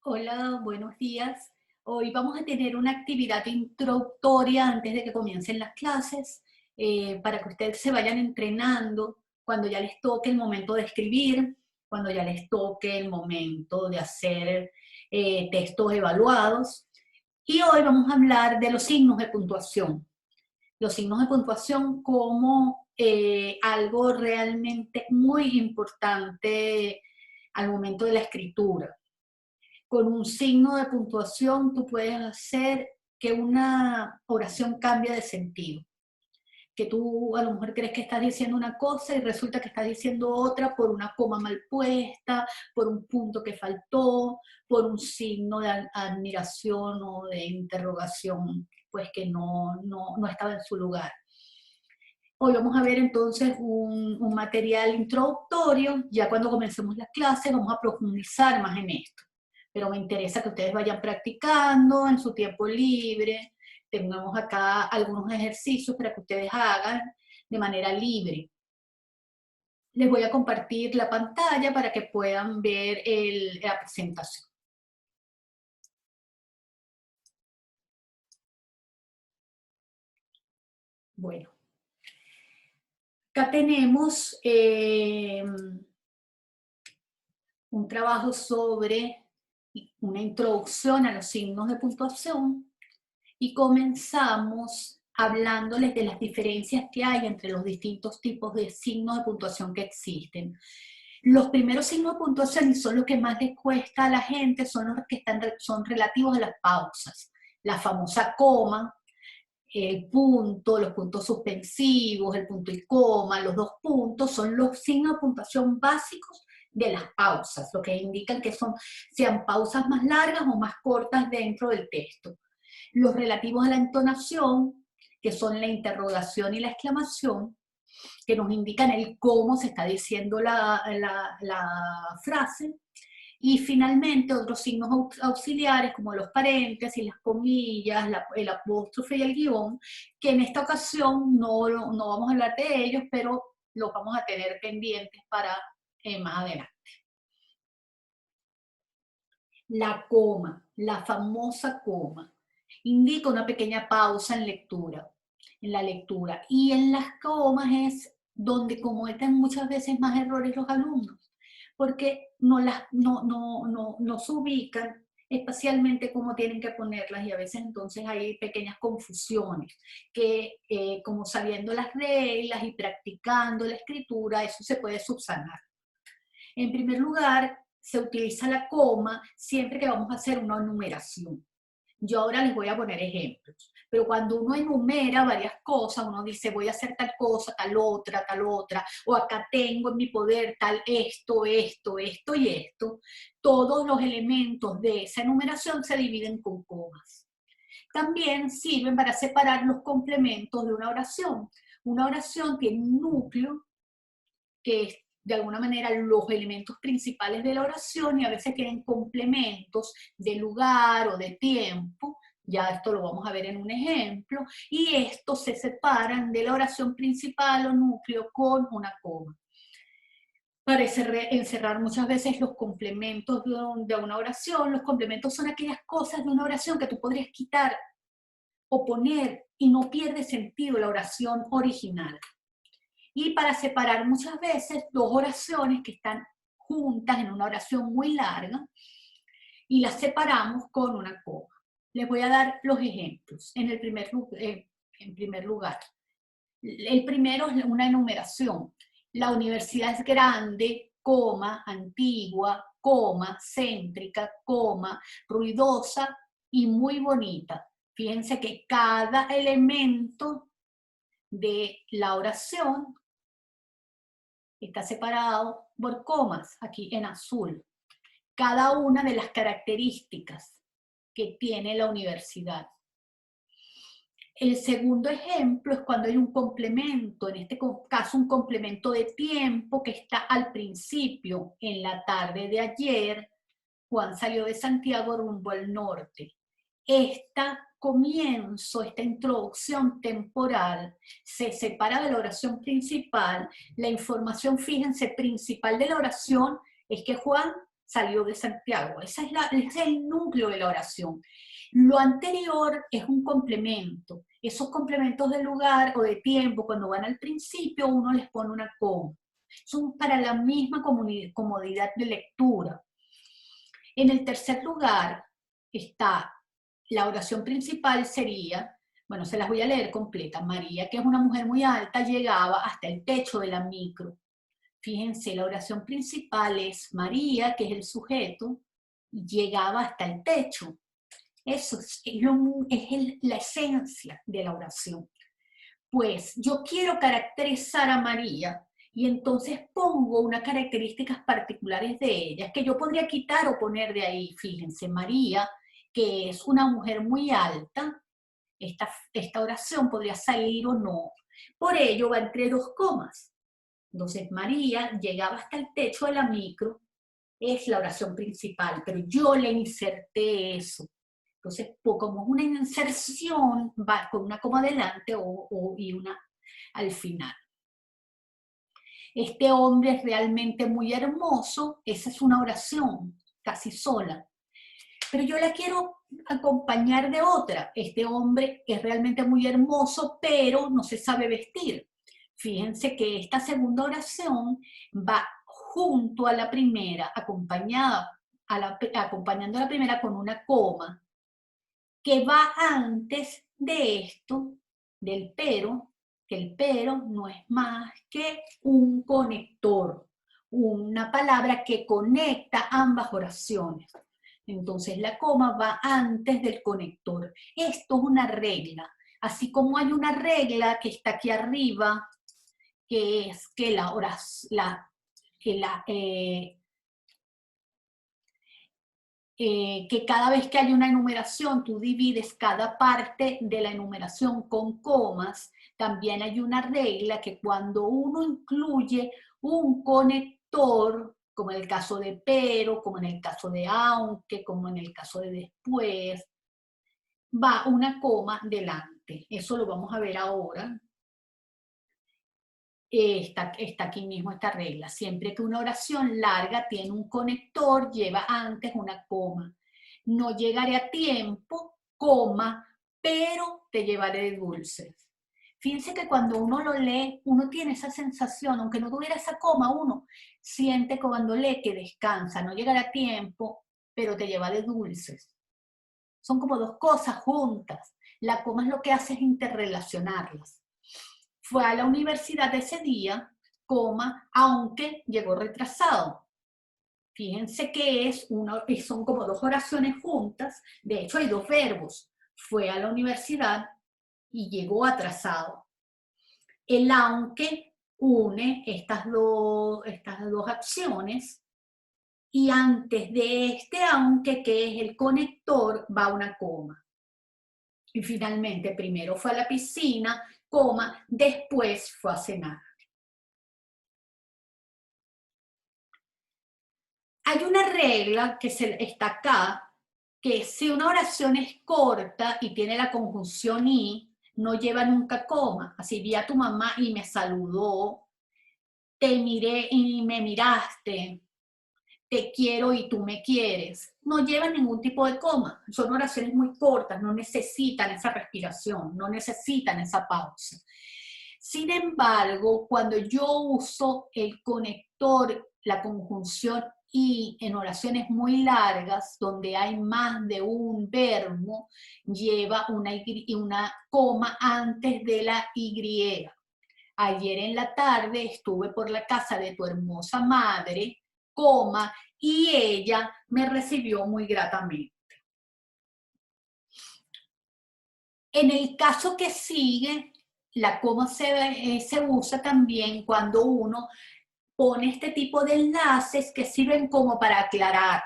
Hola, buenos días. Hoy vamos a tener una actividad introductoria antes de que comiencen las clases, para que ustedes se vayan entrenando cuando ya les toque el momento de escribir, cuando ya les toque el momento de hacer textos evaluados. Y hoy vamos a hablar de los signos de puntuación. Los signos de puntuación como algo realmente muy importante al momento de la escritura. Con un signo de puntuación tú puedes hacer que una oración cambie de sentido. Que tú a lo mejor crees que estás diciendo una cosa y resulta que estás diciendo otra por una coma mal puesta, por un punto que faltó, por un signo de admiración o de interrogación, pues que no estaba en su lugar. Hoy vamos a ver entonces un material introductorio. Ya cuando comencemos las clases vamos a profundizar más en esto, pero me interesa que ustedes vayan practicando en su tiempo libre. Tenemos acá algunos ejercicios para que ustedes hagan de manera libre. Les voy a compartir la pantalla para que puedan ver la presentación. Bueno, acá tenemos un trabajo sobre una introducción a los signos de puntuación. Y comenzamos hablándoles de las diferencias que hay entre los distintos tipos de signos de puntuación que existen. Los primeros signos de puntuación, y son los que más les cuesta a la gente, son los que son relativos a las pausas. La famosa coma, el punto, los puntos suspensivos, el punto y coma, los dos puntos, son los signos de puntuación básicos de las pausas, lo que indican que sean pausas más largas o más cortas dentro del texto. Los relativos a la entonación, que son la interrogación y la exclamación, que nos indican el cómo se está diciendo la frase. Y finalmente otros signos auxiliares como los paréntesis, las comillas, el apóstrofe y el guión, que en esta ocasión no vamos a hablar de ellos, pero los vamos a tener pendientes para más adelante. La coma, la famosa coma, indica una pequeña pausa en la lectura. Y en las comas es donde cometen muchas veces más errores los alumnos, porque no se ubican espacialmente cómo tienen que ponerlas, y a veces entonces hay pequeñas confusiones, que como sabiendo las reglas y practicando la escritura, eso se puede subsanar. En primer lugar, se utiliza la coma siempre que vamos a hacer una enumeración. Yo ahora les voy a poner ejemplos, pero cuando uno enumera varias cosas, uno dice voy a hacer tal cosa, tal otra, o acá tengo en mi poder tal esto, esto, esto y esto, todos los elementos de esa enumeración se dividen con comas. También sirven para separar los complementos de una oración. Una oración tiene un núcleo, que es de alguna manera los elementos principales de la oración, y a veces tienen complementos de lugar o de tiempo. Ya esto lo vamos a ver en un ejemplo, y estos se separan de la oración principal o núcleo con una coma. Para encerrar muchas veces los complementos de una oración. Los complementos son aquellas cosas de una oración que tú podrías quitar o poner y no pierde sentido la oración original. Y para separar muchas veces dos oraciones que están juntas en una oración muy larga, y las separamos con una coma. Les voy a dar los ejemplos. En primer lugar, el primero es una enumeración. La universidad es grande, coma, antigua, coma, céntrica, coma, ruidosa y muy bonita. Fíjense que cada elemento de la oración está separado por comas, aquí en azul. Cada una de las características que tiene la universidad. El segundo ejemplo es cuando hay un complemento, en este caso un complemento de tiempo que está al principio. En la tarde de ayer, Juan salió de Santiago rumbo al norte. Esta comienzo, esta introducción temporal, se separa de la oración principal. La información, fíjense, principal de la oración es que Juan salió de Santiago. Ese es el núcleo de la oración. Lo anterior es un complemento. Esos complementos de lugar o de tiempo, cuando van al principio, uno les pone una coma. Son para la misma comodidad de lectura. En el tercer lugar está la oración principal, sería, bueno, se las voy a leer completa. María, que es una mujer muy alta, llegaba hasta el techo de la micro. Fíjense, la oración principal es María, que es el sujeto, y llegaba hasta el techo. Eso es la esencia de la oración. Pues yo quiero caracterizar a María y entonces pongo unas características particulares de ella que yo podría quitar o poner de ahí. Fíjense, María, que es una mujer muy alta, esta oración podría salir o no. Por ello va entre dos comas. Entonces María llegaba hasta el techo de la micro, es la oración principal, pero yo le inserté eso. Entonces, como una inserción, va con una coma adelante y una al final. Este hombre es realmente muy hermoso, esa es una oración casi sola. Pero yo la quiero acompañar de otra. Este hombre es realmente muy hermoso, pero no se sabe vestir. Fíjense que esta segunda oración va junto a la primera, acompañando a la primera con una coma, que va antes de esto, del pero, que el pero no es más que un conector, una palabra que conecta ambas oraciones. Entonces la coma va antes del conector. Esto es una regla, así como hay una regla que está aquí arriba, que es que que cada vez que hay una enumeración, tú divides cada parte de la enumeración con comas. También hay una regla que cuando uno incluye un conector, como en el caso de pero, como en el caso de aunque, como en el caso de después, va una coma delante. Eso lo vamos a ver ahora. Está aquí mismo esta regla. Siempre que una oración larga tiene un conector, lleva antes una coma. No llegaré a tiempo, coma, pero te llevaré de dulces. Fíjense que cuando uno lo lee, uno tiene esa sensación, aunque no tuviera esa coma, uno siente cuando lee que descansa, no llegará a tiempo, pero te lleva de dulces. Son como dos cosas juntas. La coma es lo que hace es interrelacionarlas. Fue a la universidad ese día, coma, aunque llegó retrasado. Fíjense que son como dos oraciones juntas, de hecho hay dos verbos. Fue a la universidad y llegó atrasado. El aunque une estas dos acciones y antes de este aunque, que es el conector, va una coma. Y finalmente, primero fue a la piscina, coma, después fue a cenar. Hay una regla que está acá, que si una oración es corta y tiene la conjunción y, no lleva nunca coma. Así, vi a tu mamá y me saludó, te miré y me miraste, te quiero y tú me quieres. No llevan ningún tipo de coma. Son oraciones muy cortas, no necesitan esa respiración, no necesitan esa pausa. Sin embargo, cuando yo uso el conector, la conjunción y en oraciones muy largas, donde hay más de un verbo, lleva una coma antes de la Y. Ayer en la tarde estuve por la casa de tu hermosa madre, coma, y ella me recibió muy gratamente. En el caso que sigue, la coma se usa también cuando uno pone este tipo de enlaces que sirven como para aclarar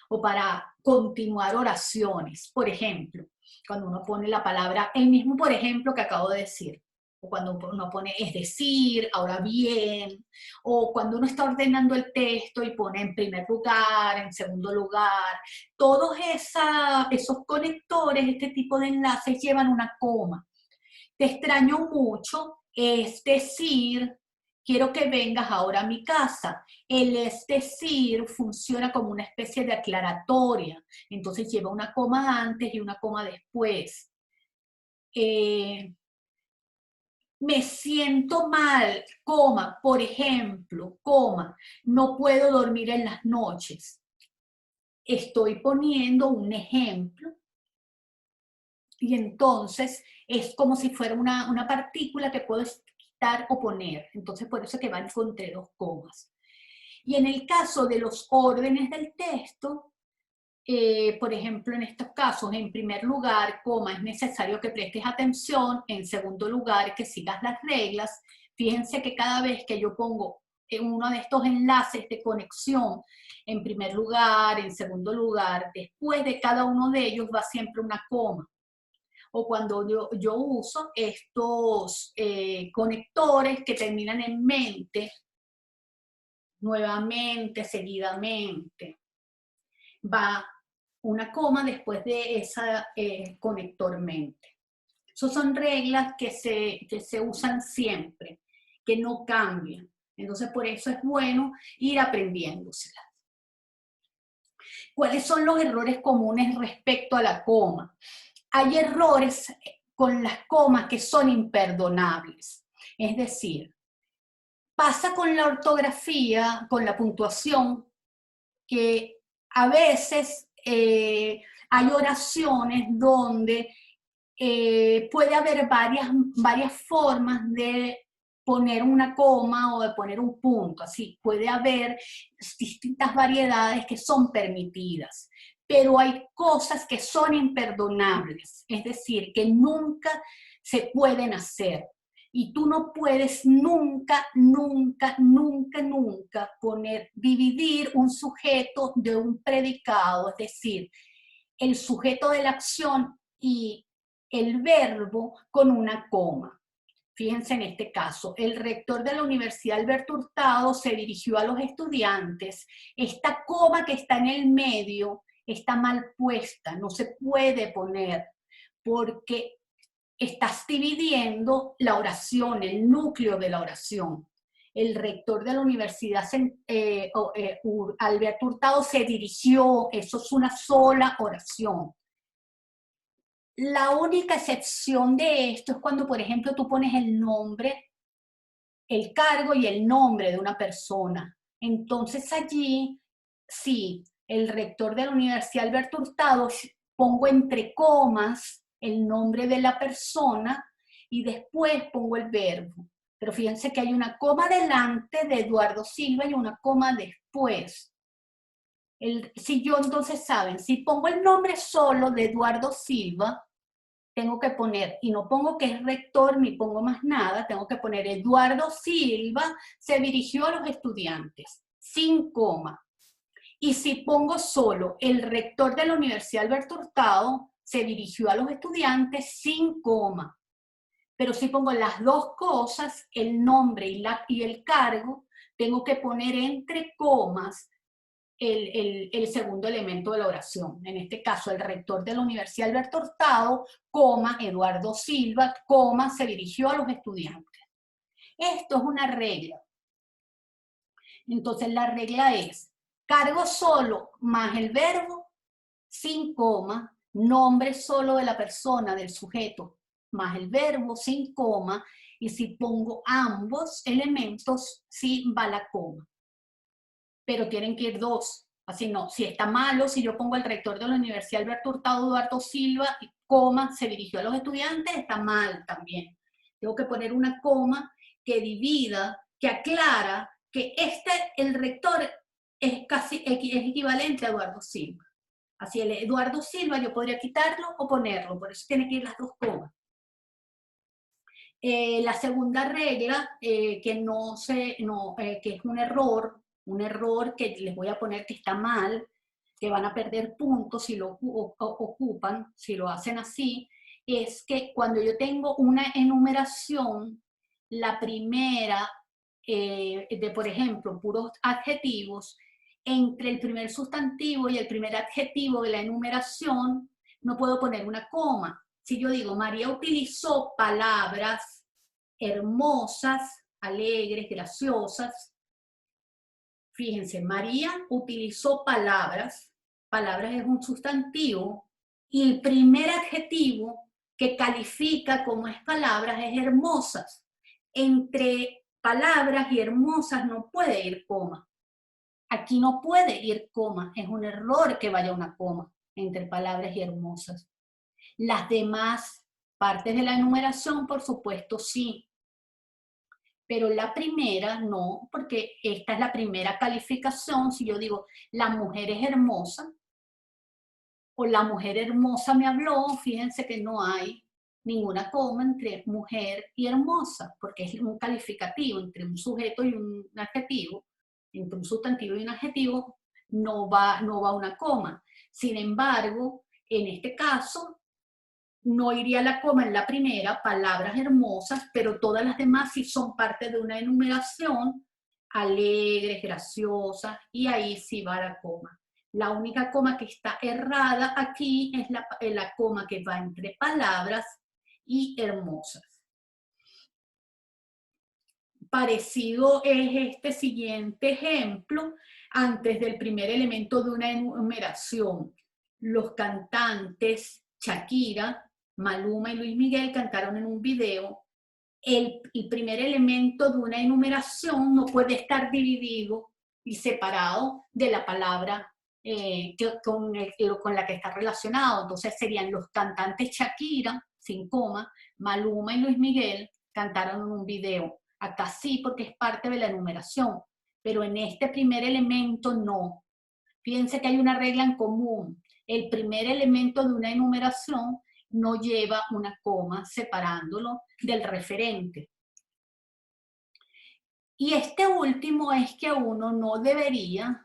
o para continuar oraciones. Por ejemplo, cuando uno pone la palabra, el mismo por ejemplo que acabo de decir, o cuando uno pone es decir, ahora bien, o cuando uno está ordenando el texto y pone en primer lugar, en segundo lugar, todos esos conectores, este tipo de enlaces llevan una coma. Te extraño mucho, es decir, quiero que vengas ahora a mi casa. El es decir funciona como una especie de aclaratoria, entonces lleva una coma antes y una coma después. Me siento mal, coma, por ejemplo, coma, no puedo dormir en las noches. Estoy poniendo un ejemplo y entonces es como si fuera una partícula que puedo quitar o poner. Entonces por eso es que van entre dos comas. Y en el caso de los órdenes del texto, por ejemplo, en estos casos, en primer lugar, coma, es necesario que prestes atención. En segundo lugar, que sigas las reglas. Fíjense que cada vez que yo pongo uno de estos enlaces de conexión, en primer lugar, en segundo lugar, después de cada uno de ellos va siempre una coma. O cuando yo uso estos conectores que terminan en mente, nuevamente, seguidamente, va una coma después de esa conector mente. Esas son reglas que se usan siempre, que no cambian. Entonces, por eso es bueno ir aprendiéndoselas. ¿Cuáles son los errores comunes respecto a la coma? Hay errores con las comas que son imperdonables. Es decir, pasa con la ortografía, con la puntuación, que a veces hay oraciones donde puede haber varias formas de poner una coma o de poner un punto, así puede haber distintas variedades que son permitidas, pero hay cosas que son imperdonables, es decir, que nunca se pueden hacer. Y tú no puedes nunca, nunca, nunca, nunca dividir un sujeto de un predicado, es decir, el sujeto de la acción y el verbo con una coma. Fíjense en este caso, el rector de la Universidad Alberto Hurtado se dirigió a los estudiantes. Esta coma que está en el medio está mal puesta, no se puede poner porque estás dividiendo la oración, el núcleo de la oración. El rector de la Universidad Alberto Hurtado se dirigió, eso es una sola oración. La única excepción de esto es cuando, por ejemplo, tú pones el nombre, el cargo y el nombre de una persona. Entonces allí, sí, el rector de la Universidad Alberto Hurtado, pongo entre comas el nombre de la persona y después pongo el verbo. Pero fíjense que hay una coma delante de Eduardo Silva y una coma después. Si yo entonces, saben, si pongo el nombre solo de Eduardo Silva, tengo que poner, y no pongo que es rector ni pongo más nada, tengo que poner Eduardo Silva se dirigió a los estudiantes, sin coma. Y si pongo solo el rector de la Universidad Alberto Hurtado se dirigió a los estudiantes, sin coma. Pero si pongo las dos cosas, el nombre y el cargo, tengo que poner entre comas el segundo elemento de la oración. En este caso, el rector de la Universidad Alberto Hurtado, coma, Eduardo Silva, coma, se dirigió a los estudiantes. Esto es una regla. Entonces, la regla es cargo solo más el verbo, sin coma, nombre solo de la persona, del sujeto, más el verbo, sin coma, y si pongo ambos elementos, sí va la coma. Pero tienen que ir dos. Así no, si está malo, si yo pongo el rector de la Universidad Alberto Hurtado, Eduardo Silva, y coma, se dirigió a los estudiantes, está mal también. Tengo que poner una coma que divida, que aclara que el rector es equivalente a Eduardo Silva. Así el Eduardo Silva yo podría quitarlo o ponerlo, por eso tiene que ir las dos comas. La segunda regla, que es un error que les voy a poner que está mal, que van a perder puntos si lo ocupan, si lo hacen así, es que cuando yo tengo una enumeración, la primera, por ejemplo, puros adjetivos, entre el primer sustantivo y el primer adjetivo de la enumeración, no puedo poner una coma. Si yo digo, María utilizó palabras hermosas, alegres, graciosas. Fíjense, María utilizó palabras, palabras es un sustantivo, y el primer adjetivo que califica como es palabras es hermosas. Entre palabras y hermosas no puede ir coma. Aquí no puede ir coma, es un error que vaya una coma entre palabras y hermosas. Las demás partes de la enumeración, por supuesto, sí. Pero la primera no, porque esta es la primera calificación. Si yo digo, la mujer es hermosa, o la mujer hermosa me habló, fíjense que no hay ninguna coma entre mujer y hermosa, porque es un calificativo entre un sujeto y un adjetivo, entre un sustantivo y un adjetivo, no va una coma. Sin embargo, en este caso, no iría la coma en la primera, palabras hermosas, pero todas las demás sí son parte de una enumeración, alegres, graciosas, y ahí sí va la coma. La única coma que está errada aquí es la coma que va entre palabras y hermosas. Parecido es este siguiente ejemplo antes del primer elemento de una enumeración. Los cantantes Shakira, Maluma y Luis Miguel cantaron en un video. El primer elemento de una enumeración no puede estar dividido y separado de la palabra con la que está relacionado. Entonces serían los cantantes Shakira, sin coma, Maluma y Luis Miguel cantaron en un video. Acá sí, porque es parte de la enumeración, pero en este primer elemento no. Fíjense que hay una regla en común. El primer elemento de una enumeración no lleva una coma separándolo del referente. Y este último es que uno no debería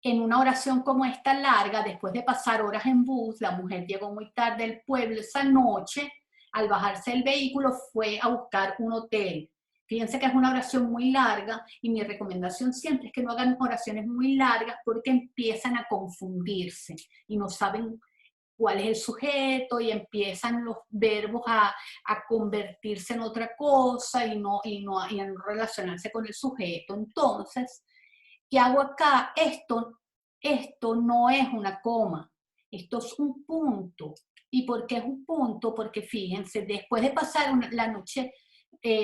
en una oración como esta larga, después de pasar horas en bus, la mujer llegó muy tarde al pueblo esa noche, al bajarse del vehículo fue a buscar un hotel. Fíjense que es una oración muy larga y mi recomendación siempre es que no hagan oraciones muy largas porque empiezan a confundirse y no saben cuál es el sujeto y empiezan los verbos a convertirse en otra cosa y a no relacionarse con el sujeto. Entonces, ¿qué hago acá? Esto no es una coma, esto es un punto. ¿Y por qué es un punto? Porque fíjense, después de pasar la noche,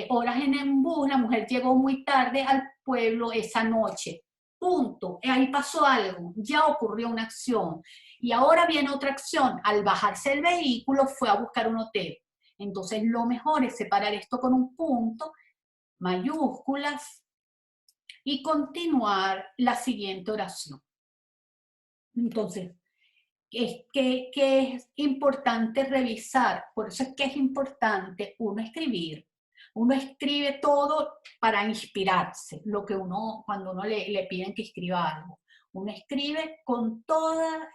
horas en el bus, la mujer llegó muy tarde al pueblo esa noche. Punto. Ahí pasó algo, ya ocurrió una acción. Y ahora viene otra acción. Al bajarse del vehículo fue a buscar un hotel. Entonces lo mejor es separar esto con un punto, mayúsculas, y continuar la siguiente oración. Entonces, es que es importante revisar, por eso es que es importante uno escribir. Uno escribe todo para inspirarse, lo que cuando uno le piden que escriba algo. Uno escribe con toda,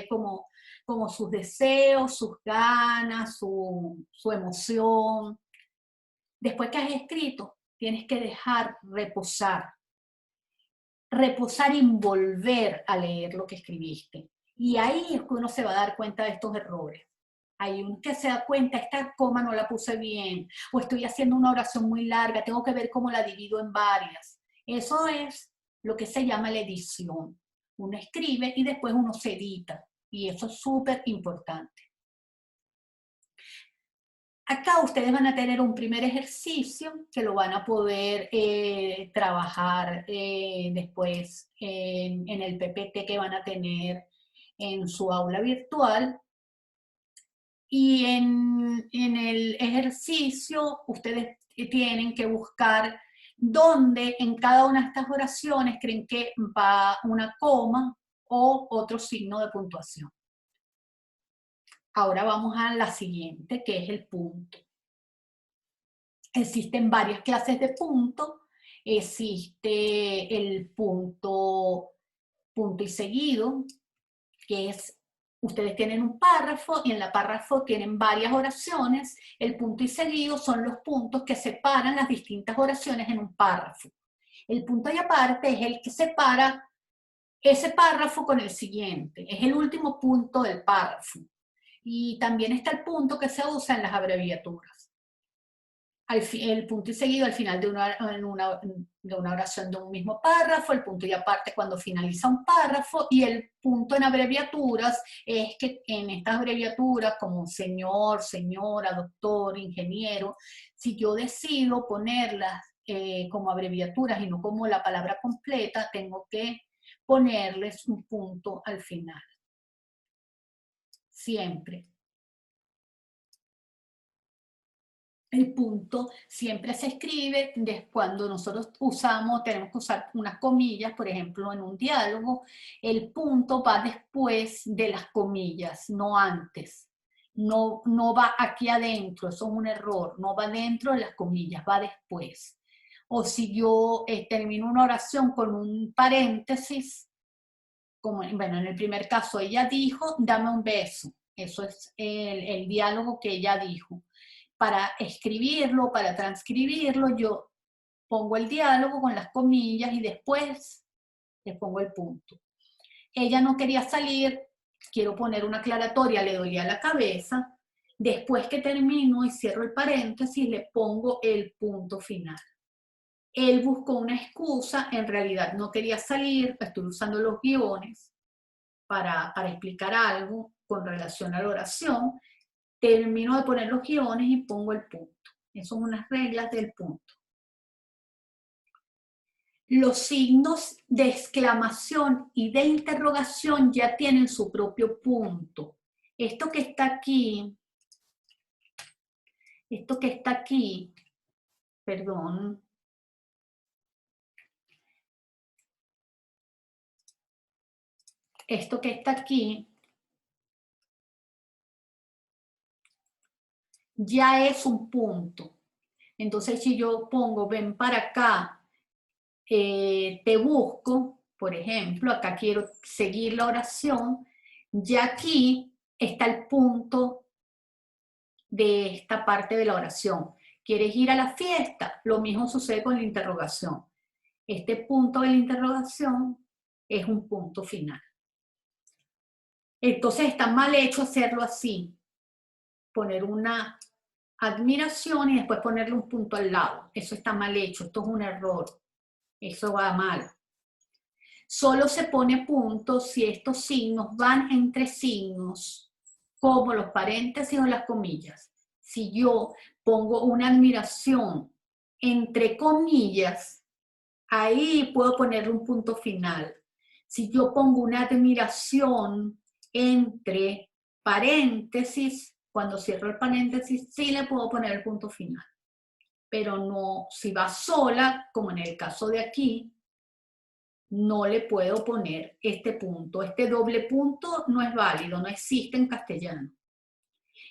como sus deseos, sus ganas, su emoción. Después que has escrito, tienes que dejar reposar y volver a leer lo que escribiste. Y ahí es que uno se va a dar cuenta de estos errores. Hay uno que se da cuenta, esta coma no la puse bien, o estoy haciendo una oración muy larga, tengo que ver cómo la divido en varias. Eso es lo que se llama la edición. Uno escribe y después uno se edita, y eso es súper importante. Acá ustedes van a tener un primer ejercicio que lo van a poder trabajar después en el PPT que van a tener en su aula virtual. Y en el ejercicio ustedes tienen que buscar dónde en cada una de estas oraciones creen que va una coma o otro signo de puntuación. Ahora vamos a la siguiente, que es el punto. Existen varias clases de punto. Existe el punto y seguido, que es, ustedes tienen un párrafo y en el párrafo tienen varias oraciones. El punto y seguido son los puntos que separan las distintas oraciones en un párrafo. El punto y aparte es el que separa ese párrafo con el siguiente. Es el último punto del párrafo. Y también está el punto que se usa en las abreviaturas. El punto y seguido al final de una oración de un mismo párrafo, el punto y aparte cuando finaliza un párrafo, y el punto en abreviaturas es que en estas abreviaturas como señor, señora, doctor, ingeniero, si yo decido ponerlas como abreviaturas y no como la palabra completa, tengo que ponerles un punto al final. Siempre. El punto siempre se escribe cuando nosotros tenemos que usar unas comillas, por ejemplo, en un diálogo, el punto va después de las comillas, no antes. No, no va aquí adentro, eso es un error, no va dentro de las comillas, va después. O si yo termino una oración con un paréntesis, como bueno, en el primer caso ella dijo, dame un beso. Eso es el diálogo que ella dijo. Para escribirlo, para transcribirlo, yo pongo el diálogo con las comillas y después le pongo el punto. Ella no quería salir, quiero poner una aclaratoria, le dolía la cabeza. Después que termino y cierro el paréntesis, le pongo el punto final. Él buscó una excusa, en realidad no quería salir, estoy usando los guiones para explicar algo con relación a la oración. Termino de poner los guiones y pongo el punto. Esas son unas reglas del punto. Los signos de exclamación y de interrogación ya tienen su propio punto. Esto que está aquí, perdón, esto que está aquí, ya es un punto. Entonces, si yo pongo ven para acá, te busco, por ejemplo, acá quiero seguir la oración, ya aquí está el punto de esta parte de la oración. ¿Quieres ir a la fiesta? Lo mismo sucede con la interrogación. Este punto de la interrogación es un punto final. Entonces está mal hecho hacerlo así, poner una admiración y después ponerle un punto al lado. Eso está mal hecho, esto es un error, eso va mal. Solo se pone punto si estos signos van entre signos, como los paréntesis o las comillas. Si yo pongo una admiración entre comillas, ahí puedo ponerle un punto final. Si yo pongo una admiración entre paréntesis, cuando cierro el paréntesis, sí le puedo poner el punto final. Pero no, si va sola, como en el caso de aquí, no le puedo poner este punto. Este doble punto no es válido, no existe en castellano.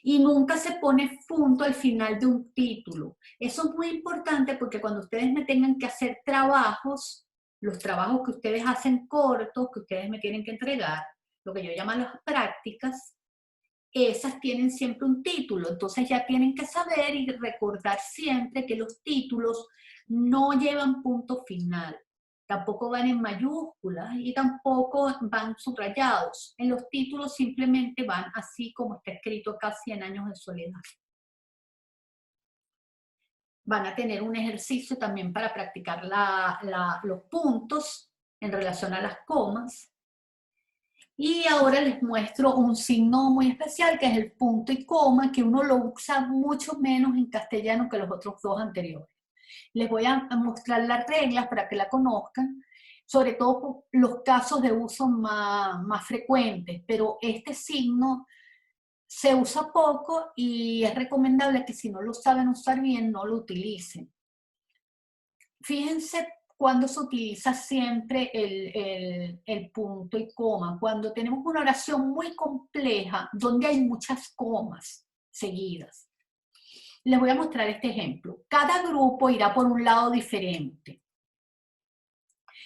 Y nunca se pone punto al final de un título. Eso es muy importante porque cuando ustedes me tengan que hacer trabajos, los trabajos que ustedes hacen cortos, que ustedes me tienen que entregar, lo que yo llamo las prácticas, esas tienen siempre un título. Entonces ya tienen que saber y recordar siempre que los títulos no llevan punto final. Tampoco van en mayúsculas y tampoco van subrayados. En los títulos simplemente van así como está escrito acá, 100 años de soledad. Van a tener un ejercicio también para practicar los puntos en relación a las comas. Y ahora les muestro un signo muy especial que es el punto y coma, que uno lo usa mucho menos en castellano que los otros dos anteriores. Les voy a mostrar las reglas para que la conozcan, sobre todo por los casos de uso más frecuentes, pero este signo se usa poco y es recomendable que si no lo saben usar bien, no lo utilicen. Fíjense cuando se utiliza siempre el punto y coma, cuando tenemos una oración muy compleja, donde hay muchas comas seguidas. Les voy a mostrar este ejemplo. Cada grupo irá por un lado diferente.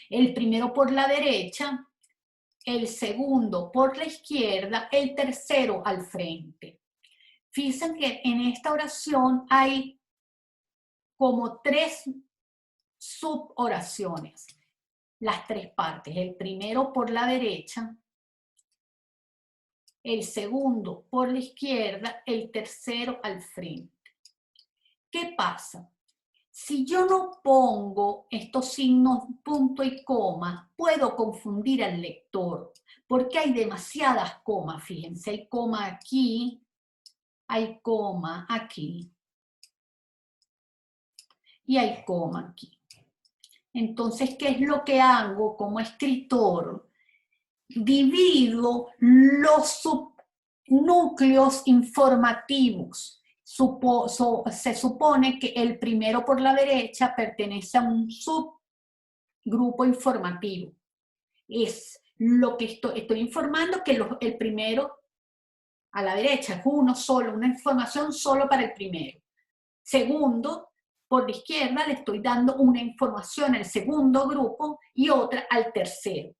El primero por la derecha, el segundo por la izquierda, el tercero al frente. Fíjense que en esta oración hay como 3 suboraciones, las 3 partes. El primero por la derecha, el segundo por la izquierda, el tercero al frente. ¿Qué pasa? Si yo no pongo estos signos punto y coma, puedo confundir al lector, porque hay demasiadas comas, fíjense, hay coma aquí, hay coma aquí, y hay coma aquí. Entonces, ¿qué es lo que hago como escritor? Divido los subnúcleos informativos. Se supone que el primero por la derecha pertenece a un subgrupo informativo. Es lo que estoy informando, que el primero a la derecha es uno solo, una información solo para el primero. Segundo, por la izquierda le estoy dando una información al segundo grupo y otra al tercero.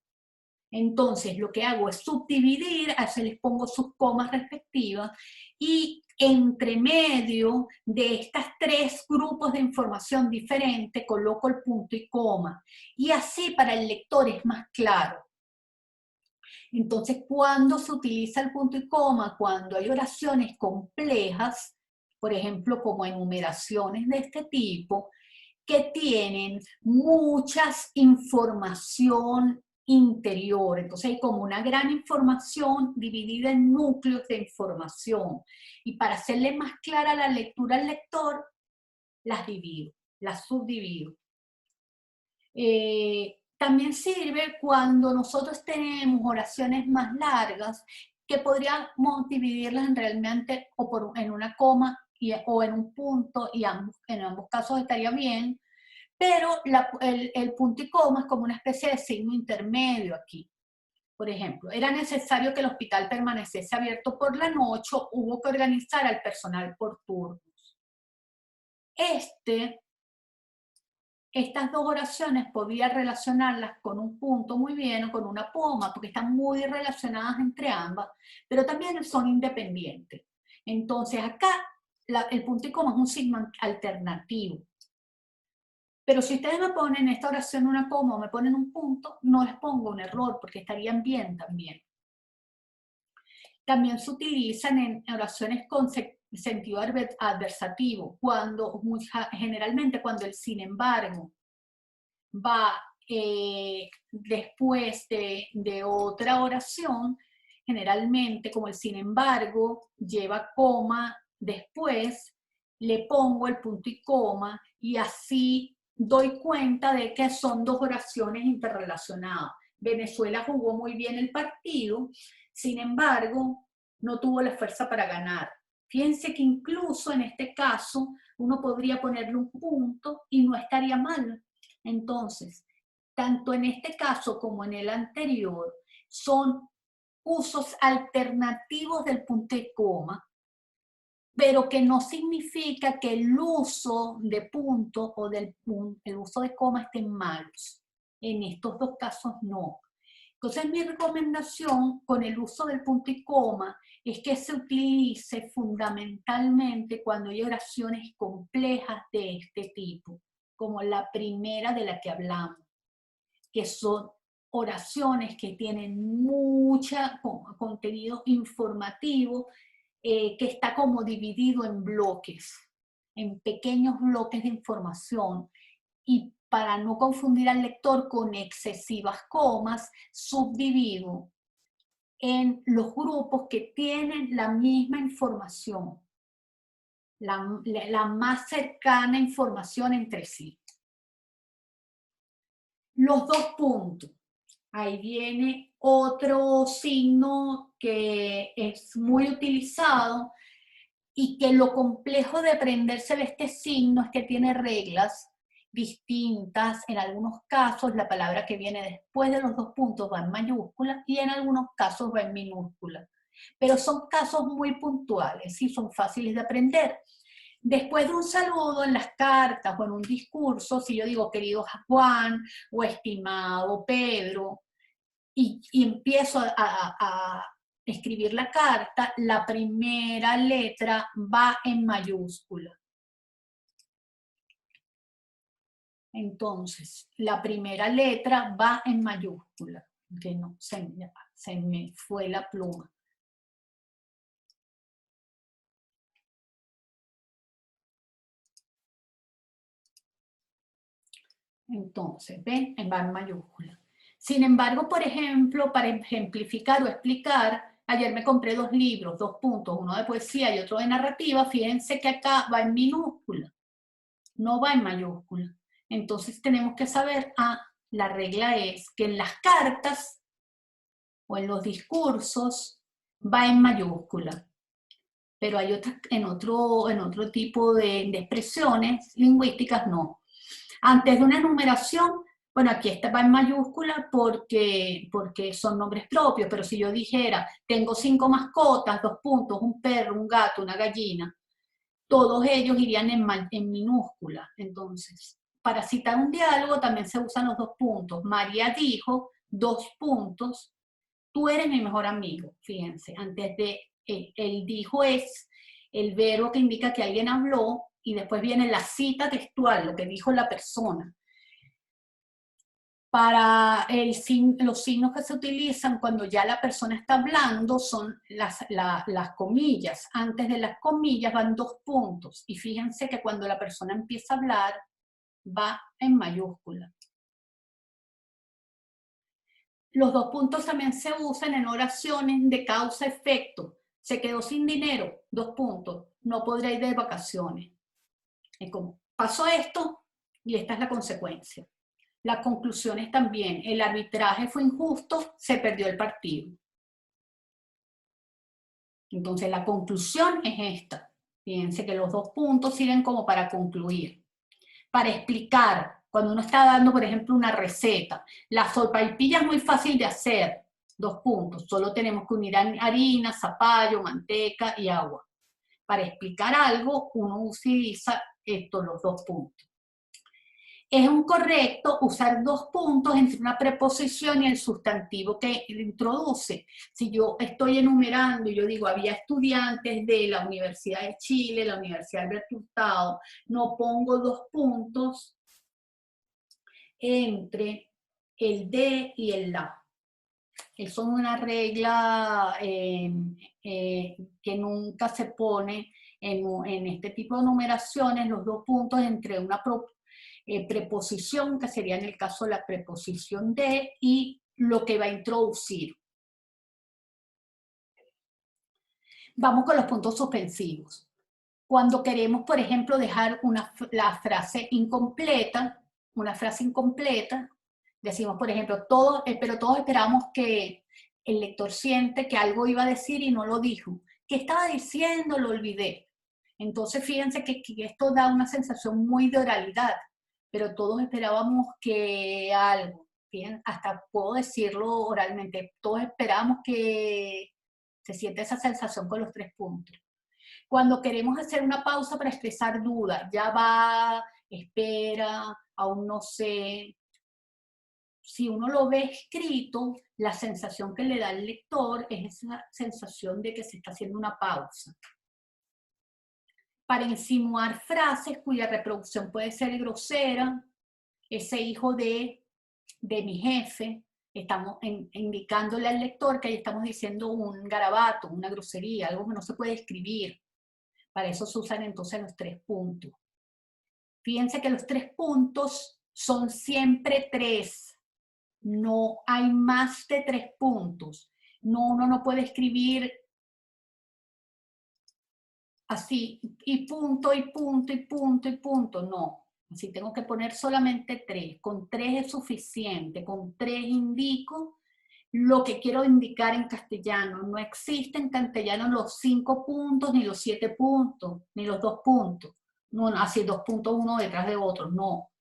Entonces, lo que hago es subdividir, así les pongo sus comas respectivas, y entre medio de estas tres grupos de información diferente coloco el punto y coma. Y así para el lector es más claro. Entonces, cuando se utiliza el punto y coma, cuando hay oraciones complejas, por ejemplo, como enumeraciones de este tipo, que tienen muchas información interior. Entonces hay como una gran información dividida en núcleos de información. Y para hacerle más clara la lectura al lector, las divido, las subdivido. También sirve cuando nosotros tenemos oraciones más largas, que podríamos dividirlas realmente en una coma o en un punto, y en ambos casos estaría bien, pero el punto y coma es como una especie de signo intermedio aquí. Por ejemplo, era necesario que el hospital permaneciese abierto por la noche, hubo que organizar al personal por turnos. Estas dos oraciones podía relacionarlas con un punto muy bien o con una coma, porque están muy relacionadas entre ambas, pero también son independientes. Entonces acá el punto y coma es un signo alternativo. Pero si ustedes me ponen esta oración una coma o me ponen un punto, no les pongo un error porque estarían bien también. También se utilizan en oraciones con sentido adversativo, generalmente cuando el sin embargo va después de otra oración, generalmente como el sin embargo lleva coma después, le pongo el punto y coma y así doy cuenta de que son dos oraciones interrelacionadas. Venezuela jugó muy bien el partido, sin embargo, no tuvo la fuerza para ganar. Fíjense que incluso en este caso uno podría ponerle un punto y no estaría mal. Entonces, tanto en este caso como en el anterior, son usos alternativos del punto y coma, pero que no significa que el uso de punto o el uso de coma estén malos. En estos dos casos no. Entonces mi recomendación con el uso del punto y coma es que se utilice fundamentalmente cuando hay oraciones complejas de este tipo, como la primera de la que hablamos, que son oraciones que tienen mucho contenido informativo, que está como dividido en bloques, en pequeños bloques de información. Y para no confundir al lector con excesivas comas, subdivido en los grupos que tienen la misma información, la más cercana información entre sí. Los dos puntos. Ahí viene otro signo que es muy utilizado y que lo complejo de aprenderse de este signo es que tiene reglas distintas. En algunos casos la palabra que viene después de los dos puntos va en mayúscula y en algunos casos va en minúscula. Pero son casos muy puntuales y son fáciles de aprender. Después de un saludo en las cartas o en un discurso, si yo digo querido Juan o estimado Pedro, y empiezo a escribir la carta, la primera letra va en mayúscula. Entonces, la primera letra va en mayúscula, que no, se me fue la pluma. Entonces, ¿ven? Va en mayúscula. Sin embargo, por ejemplo, para ejemplificar o explicar, ayer me compré 2 libros, 2 puntos, uno de poesía y otro de narrativa. Fíjense que acá va en minúscula, no va en mayúscula. Entonces tenemos que saber, la regla es que en las cartas o en los discursos va en mayúscula, pero hay otras, en otro tipo de expresiones lingüísticas no. Antes de una numeración, bueno, aquí esta va en mayúscula porque son nombres propios, pero si yo dijera, tengo 5 mascotas, 2 puntos, un perro, un gato, una gallina, todos ellos irían en minúscula. Entonces, para citar un diálogo también se usan los 2 puntos. María dijo, 2 puntos, tú eres mi mejor amigo. Fíjense, antes de el dijo es el verbo que indica que alguien habló y después viene la cita textual, lo que dijo la persona. Para los signos que se utilizan cuando ya la persona está hablando son las comillas. Antes de las comillas van 2 puntos. Y fíjense que cuando la persona empieza a hablar, va en mayúscula. Los 2 puntos también se usan en oraciones de causa-efecto. Se quedó sin dinero, 2 puntos. No podrá ir de vacaciones. Es como, pasó esto y esta es la consecuencia. Las conclusiones también. El arbitraje fue injusto, se perdió el partido. Entonces la conclusión es esta. Fíjense que los 2 puntos sirven como para concluir. Para explicar, cuando uno está dando, por ejemplo, una receta. La sopaipilla es muy fácil de hacer. 2 puntos. Solo tenemos que unir harina, zapallo, manteca y agua. Para explicar algo, uno utiliza los 2 puntos. Es un correcto usar 2 puntos entre una preposición y el sustantivo que introduce. Si yo estoy enumerando y yo digo, había estudiantes de la Universidad de Chile, la Universidad Alberto Hurtado, no pongo 2 puntos entre el de y el la. Eso es una regla que nunca se pone en este tipo de numeraciones, los 2 puntos entre una preposición, que sería en el caso la preposición de, y lo que va a introducir. Vamos con los puntos suspensivos. Cuando queremos, por ejemplo, dejar la frase incompleta, decimos, por ejemplo, pero todos esperamos que el lector siente que algo iba a decir y no lo dijo. ¿Qué estaba diciendo? Lo olvidé. Entonces, fíjense que esto da una sensación muy de oralidad, pero todos esperábamos que algo, fíjense, hasta puedo decirlo oralmente, todos esperábamos que se siente esa sensación con los 3 puntos. Cuando queremos hacer una pausa para expresar dudas, ya va, espera, aún no sé. Si uno lo ve escrito, la sensación que le da el lector es esa sensación de que se está haciendo una pausa. Para insinuar frases cuya reproducción puede ser grosera, ese hijo de mi jefe, estamos indicándole al lector que ahí estamos diciendo un garabato, una grosería, algo que no se puede escribir. Para eso se usan entonces los 3 puntos. Fíjense que los 3 puntos son siempre 3. No hay más de 3 puntos. No, uno no puede escribir así, y punto, y punto, y punto, y punto. No. Así tengo que poner solamente 3. Con 3 es suficiente. Con 3 indico lo que quiero indicar en castellano. No existe en castellano los 5 puntos, ni los 7 puntos, ni los 2 puntos. No, así 2 puntos uno detrás de otro. No.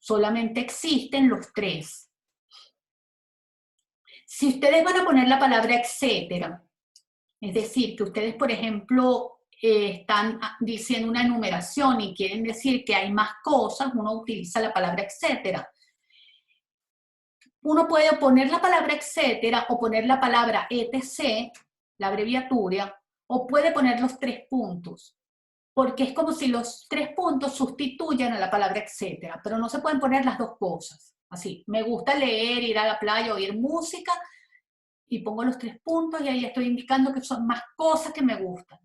Solamente existen los 3. Si ustedes van a poner la palabra etcétera, es decir, que ustedes, por ejemplo, están diciendo una enumeración y quieren decir que hay más cosas, uno utiliza la palabra etcétera. Uno puede poner la palabra etcétera o poner la palabra etc, la abreviatura, o puede poner los 3 puntos, porque es como si los 3 puntos sustituyan a la palabra etcétera, pero no se pueden poner las 2 cosas. Así, me gusta leer, ir a la playa, oír música, y pongo los 3 puntos y ahí estoy indicando que son más cosas que me gustan.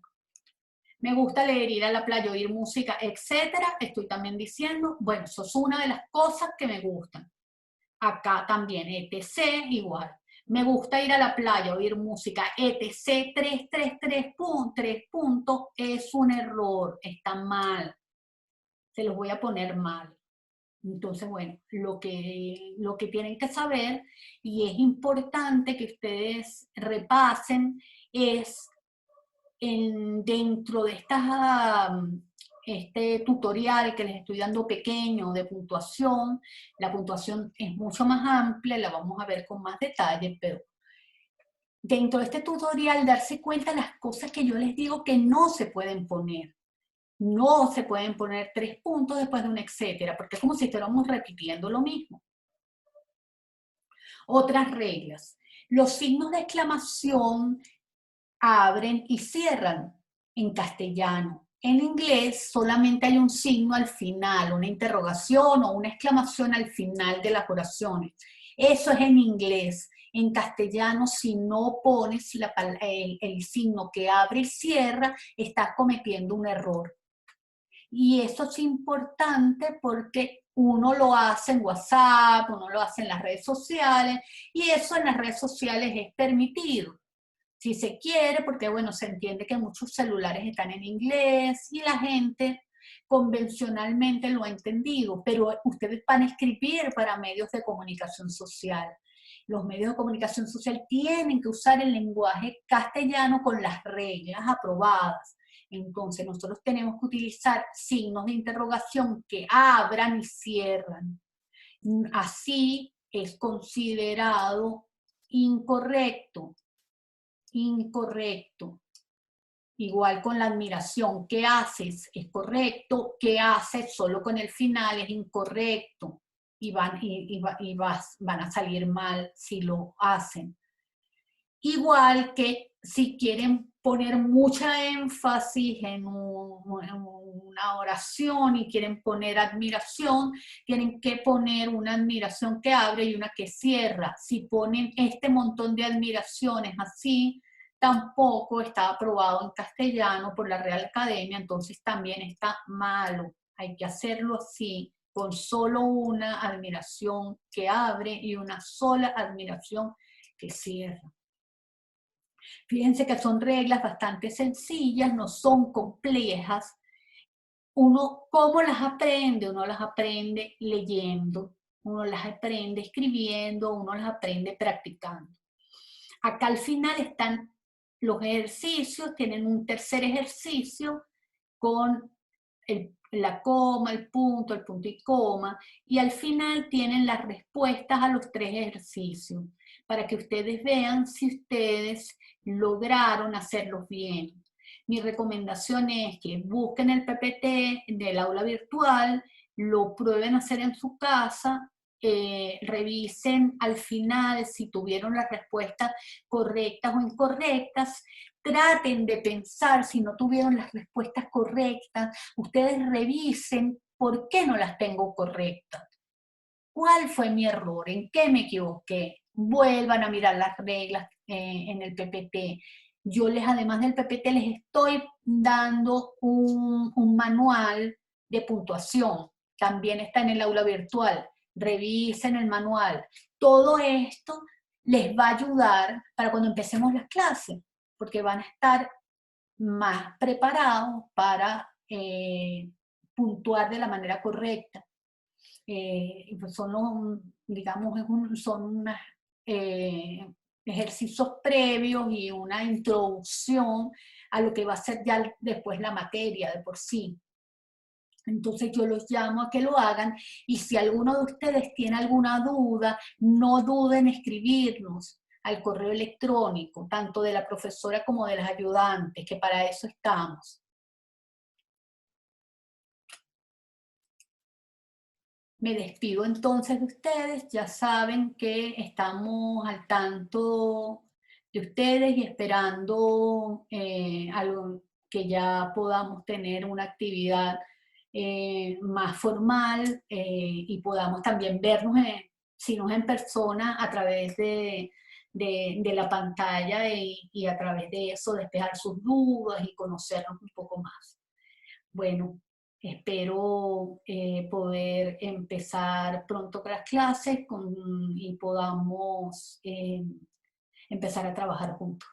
Me gusta leer, ir a la playa, oír música, etcétera. Estoy también diciendo, bueno, eso es una de las cosas que me gustan. Acá también, etc. igual. Me gusta ir a la playa, oír música, etc. 3 puntos, es un error, está mal. Se los voy a poner mal. Entonces, bueno, lo que tienen que saber, y es importante que ustedes repasen, es dentro de este tutorial que les estoy dando pequeño de puntuación. La puntuación es mucho más amplia, la vamos a ver con más detalle, pero dentro de este tutorial darse cuenta de las cosas que yo les digo que no se pueden poner. No se pueden poner 3 puntos después de un etcétera, porque es como si estuviéramos repitiendo lo mismo. Otras reglas. Los signos de exclamación abren y cierran en castellano. En inglés solamente hay un signo al final, una interrogación o una exclamación al final de las oraciones. Eso es en inglés. En castellano, si no pones el signo que abre y cierra, estás cometiendo un error. Y eso es importante porque uno lo hace en WhatsApp, uno lo hace en las redes sociales, y eso en las redes sociales es permitido si se quiere, porque bueno, se entiende que muchos celulares están en inglés y la gente convencionalmente lo ha entendido, pero ustedes van a escribir para medios de comunicación social. Los medios de comunicación social tienen que usar el lenguaje castellano con las reglas aprobadas. Entonces nosotros tenemos que utilizar signos de interrogación que abran y cierran. Así es considerado incorrecto. Incorrecto. Igual con la admiración, ¿qué haces? Es correcto, ¿qué haces? Solo con el final es incorrecto y van a salir mal si lo hacen. Igual que si quieren poner mucha énfasis en una oración y quieren poner admiración, tienen que poner una admiración que abre y una que cierra. Si ponen este montón de admiraciones así, tampoco está aprobado en castellano por la Real Academia, entonces también está malo. Hay que hacerlo así, con solo una admiración que abre y una sola admiración que cierra. Fíjense que son reglas bastante sencillas, no son complejas. Uno, ¿cómo las aprende? Uno las aprende leyendo, uno las aprende escribiendo, uno las aprende practicando. Acá al final están los ejercicios, tienen un tercer ejercicio con la coma, el punto y coma, y al final tienen las respuestas a los 3 ejercicios, para que ustedes vean si ustedes lograron hacerlos bien. Mi recomendación es que busquen el PPT del aula virtual, lo prueben a hacer en su casa, revisen al final si tuvieron las respuestas correctas o incorrectas, traten de pensar si no tuvieron las respuestas correctas, ustedes revisen por qué no las tengo correctas. ¿Cuál fue mi error? ¿En qué me equivoqué? Vuelvan a mirar las reglas en el PPT. Yo además del PPT, les estoy dando un manual de puntuación. También está en el aula virtual. Revisen el manual. Todo esto les va a ayudar para cuando empecemos las clases, porque van a estar más preparados para puntuar de la manera correcta. Pues digamos, son unos ejercicios previos y una introducción a lo que va a ser ya después la materia de por sí. Entonces yo los llamo a que lo hagan y si alguno de ustedes tiene alguna duda, no duden en escribirnos al correo electrónico, tanto de la profesora como de las ayudantes, que para eso estamos. Me despido entonces de ustedes, ya saben que estamos al tanto de ustedes y esperando que ya podamos tener una actividad más formal y podamos también vernos, si no en persona, a través de la pantalla y a través de eso despejar sus dudas y conocernos un poco más. Bueno, espero poder empezar pronto con las clases y podamos empezar a trabajar juntos.